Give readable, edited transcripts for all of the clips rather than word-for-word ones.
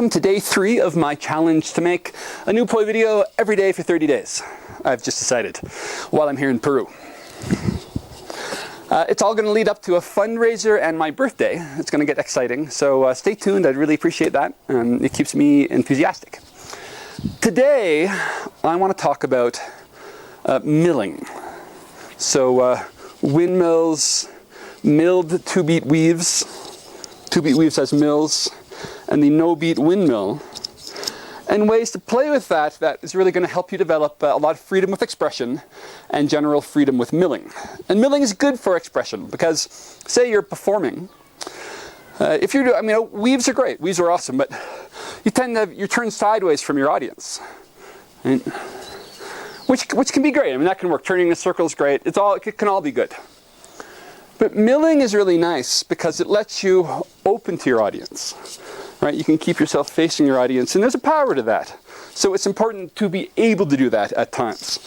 Welcome to day 3 of my challenge to make a new poi video every day for 30 days. I've just decided while I'm here in Peru. It's all going to lead up to a fundraiser and my birthday. It's going to get exciting, so stay tuned. I'd really appreciate that. It keeps me enthusiastic. Today, I want to talk about milling. So windmills, milled 2-beat weaves, 2-beat weaves as mills, and the no-beat windmill, and ways to play with that is really going to help you develop a lot of freedom of expression and general freedom with milling. And milling is good for expression because, say you're performing, if you're doing, weaves are great, weaves are awesome, but you tend to have your turn sideways from your audience, right? Which can be great. I mean, that can work. Turning in a circle is great. It can all be good. But milling is really nice because it lets you open to your audience. Right? You can keep yourself facing your audience, and there's a power to that. So it's important to be able to do that at times.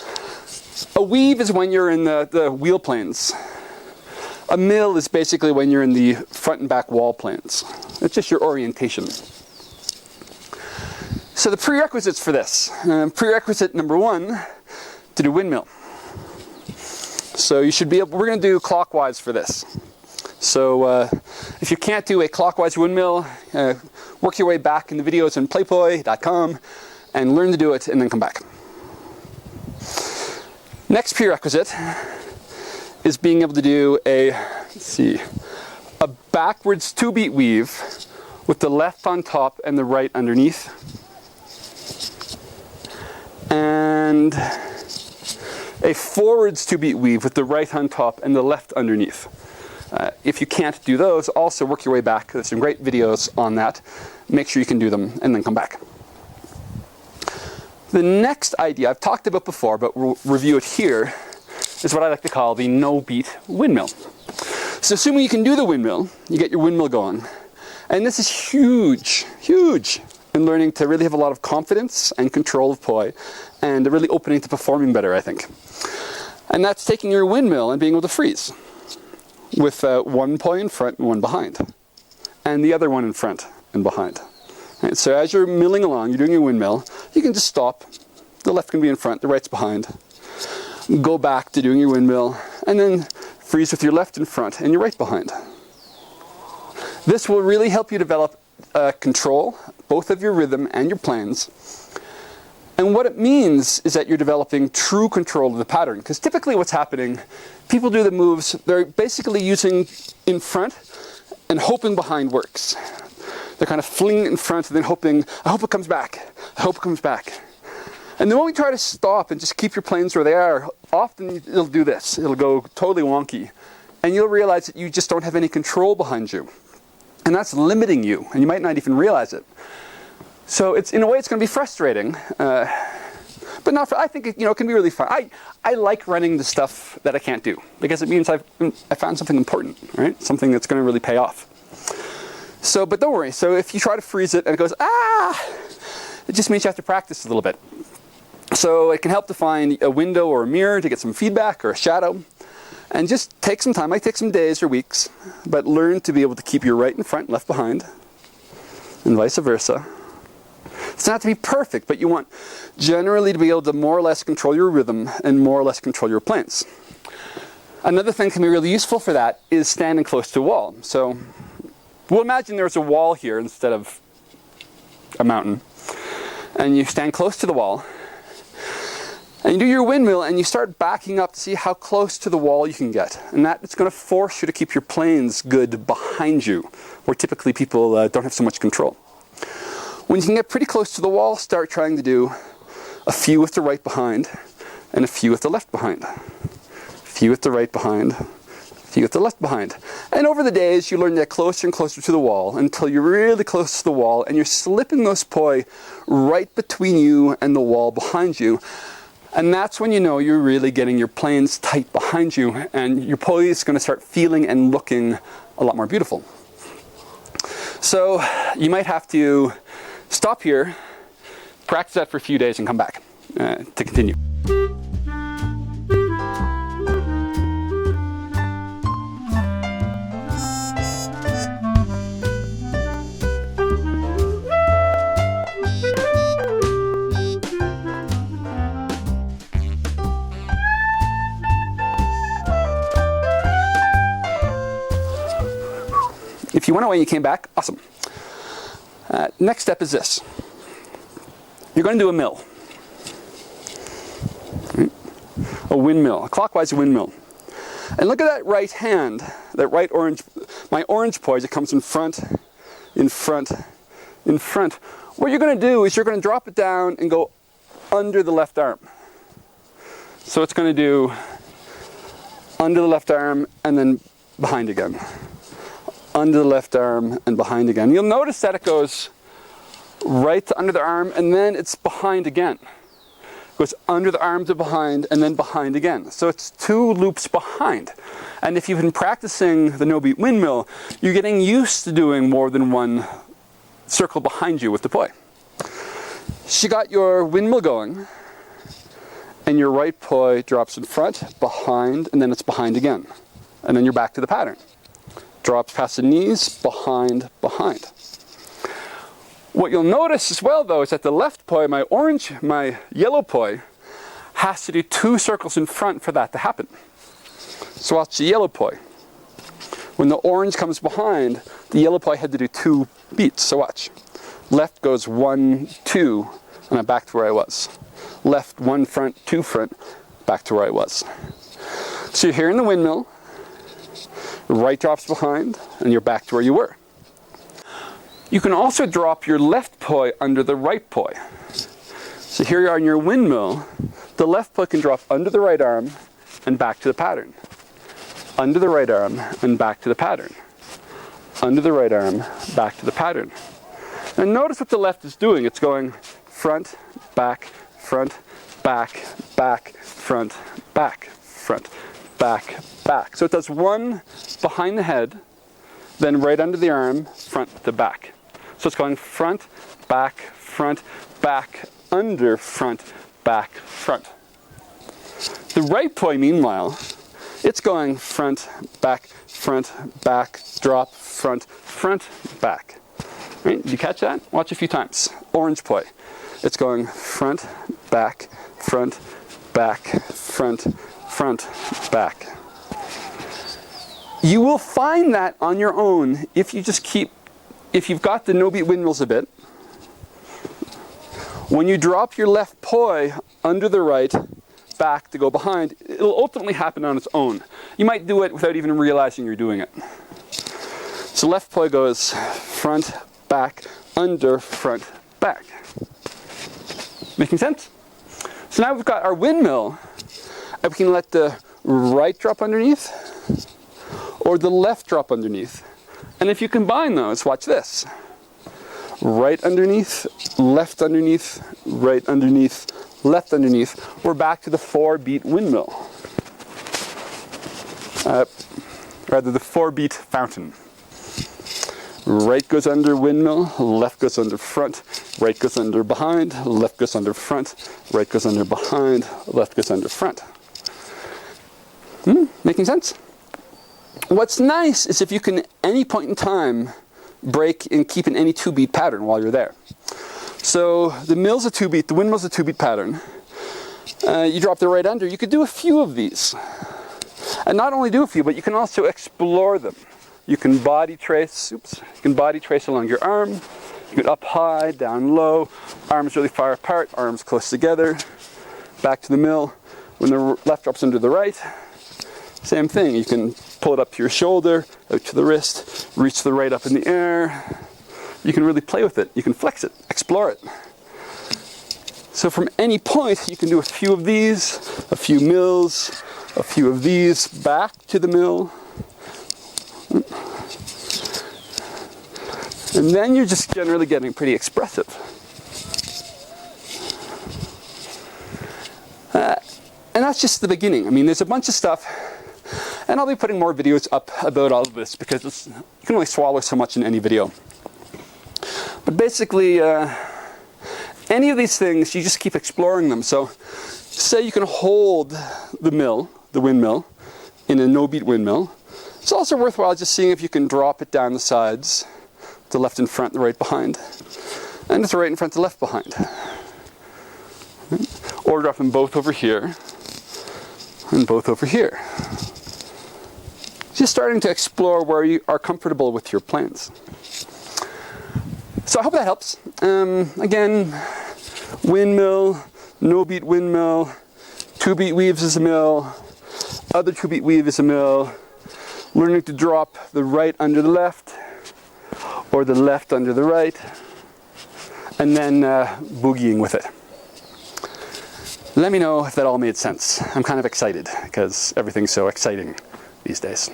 A weave is when you're in the wheel planes. A mill is basically when you're in the front and back wall planes. It's just your orientation. So the prerequisites for this. Prerequisite number 1, to do windmill. So you should be able, we're going to do clockwise for this. So if you can't do a clockwise windmill, work your way back in the videos on Playpoi.com and learn to do it and then come back. Next prerequisite is being able to do a backwards 2-beat weave with the left on top and the right underneath. And a forwards 2-beat weave with the right on top and the left underneath. If you can't do those, also work your way back. There's some great videos on that. Make sure you can do them and then come back. The next idea I've talked about before, but we'll review it here, is what I like to call the no-beat windmill. So assuming you can do the windmill, you get your windmill going. And this is huge, huge in learning to really have a lot of confidence and control of poi, and really opening to performing better, I think. And that's taking your windmill and being able to freeze with one poi in front and one behind, and the other one in front and behind. Right, so as you're milling along, you're doing your windmill, you can just stop. The left can be in front, the right's behind. Go back to doing your windmill, and then freeze with your left in front and your right behind. This will really help you develop control, both of your rhythm and your planes. And what it means is that you're developing true control of the pattern. Because typically what's happening, people do the moves, they're basically using in front and hoping behind works. They're kind of flinging it in front and then hoping, I hope it comes back, I hope it comes back. And then when we try to stop and just keep your planes where they are, often it'll do this. It'll go totally wonky. And you'll realize that you just don't have any control behind you. And that's limiting you, and you might not even realize it. So in a way it's going to be frustrating, but not for, I think it can be really fun. I like running the stuff that I can't do, because it means I found something important, right? Something that's going to really pay off. So, but don't worry. So if you try to freeze it and it goes, it just means you have to practice a little bit. So it can help to find a window or a mirror to get some feedback or a shadow. And just take some time, might take some days or weeks, but learn to be able to keep your right in front, left behind, and vice versa. It's not to be perfect, but you want generally to be able to more or less control your rhythm and more or less control your planes. Another thing that can be really useful for that is standing close to a wall. So we'll imagine there's a wall here instead of a mountain. And you stand close to the wall. And you do your windmill and you start backing up to see how close to the wall you can get. And that's going to force you to keep your planes good behind you, where typically people don't have so much control. When you can get pretty close to the wall, start trying to do a few with the right behind and a few with the left behind. A few with the right behind, a few with the left behind. And over the days, you learn to get closer and closer to the wall until you're really close to the wall and you're slipping those poi right between you and the wall behind you. And that's when you know you're really getting your planes tight behind you, and your poi is going to start feeling and looking a lot more beautiful. So you might have to stop here, practice that for a few days, and come back to continue. If you went away and you came back, awesome. Next step is this. You're going to do a mill. Right? A windmill, a clockwise windmill. And look at that right hand, that right orange, my orange poise, it comes in front, in front, in front. What you're going to do is you're going to drop it down and go under the left arm. So it's going to do under the left arm and then behind again. Under the left arm and behind again. You'll notice that it goes right to under the arm and then it's behind again. It goes under the arm to behind and then behind again. So it's 2 loops behind. And if you've been practicing the no-beat windmill, you're getting used to doing more than one circle behind you with the poi. So you got your windmill going, and your right poi drops in front, behind, and then it's behind again. And then you're back to the pattern. Drops past the knees, behind, behind. What you'll notice as well though is that the left poi, my yellow poi, has to do 2 circles in front for that to happen. So watch the yellow poi. When the orange comes behind, the yellow poi had to do 2 beats. So watch. Left goes 1, 2, and I'm back to where I was. Left, 1 front, 2 front, back to where I was. So you're here in the windmill, right drops behind, and you're back to where you were. You can also drop your left poi under the right poi. So here you are in your windmill, the left poi can drop under the right arm and back to the pattern. Under the right arm and back to the pattern. Under the right arm, back to the pattern. And notice what the left is doing. It's going front, back, front, back, back, front, back, front, back, back. So it does 1 behind the head, then right under the arm, front to back. So it's going front, back, under, front, back, front. The right poi, meanwhile, it's going front, back, drop, front, back. Right? Did you catch that? Watch a few times. Orange poi. It's going front, back, back, back. You will find that on your own if you just keep, if you've got the no-beat windmills a bit. When you drop your left poi under the right, back to go behind, it'll ultimately happen on its own. You might do it without even realizing you're doing it. So left poi goes front, back, under, front, back. Making sense? So now we've got our windmill, and we can let the right drop underneath, or the left drop underneath. And if you combine those, watch this. Right underneath, left underneath, right underneath, left underneath. We're back to the 4-beat windmill. Rather, the 4-beat fountain. Right goes under windmill, left goes under front, right goes under behind, left goes under front, right goes under behind, left goes under front. Making sense? What's nice is if you can, at any point in time, break and keep in any 2-beat pattern while you're there. So the mill's a 2-beat, the windmill's a 2-beat pattern. You drop the right under, you could do a few of these. And not only do a few, but you can also explore them. You can body trace, you can body trace along your arm. You can up high, down low, arms really far apart, arms close together. Back to the mill. When the left drops under the right, same thing. You can pull it up to your shoulder, out to the wrist, reach the right up in the air. You can really play with it. You can flex it, explore it. So from any point, you can do a few of these, a few mills, a few of these, back to the mill. And then you're just generally getting pretty expressive. And that's just the beginning. I mean, there's a bunch of stuff, and I'll be putting more videos up about all of this because you can only swallow so much in any video. But basically, any of these things, you just keep exploring them. So say you can hold the mill, the windmill, in a no-beat windmill. It's also worthwhile just seeing if you can drop it down the sides, the left in front, the right behind, and it's right in front, the left behind. Or drop them both over here, and both over here. just starting to explore where you are comfortable with your plans. So I hope that helps. Again, windmill, no beat windmill, 2-beat weaves is a mill, other 2-beat weave is a mill, learning to drop the right under the left, or the left under the right, and then boogieing with it. Let me know if that all made sense. I'm kind of excited because everything's so exciting these days.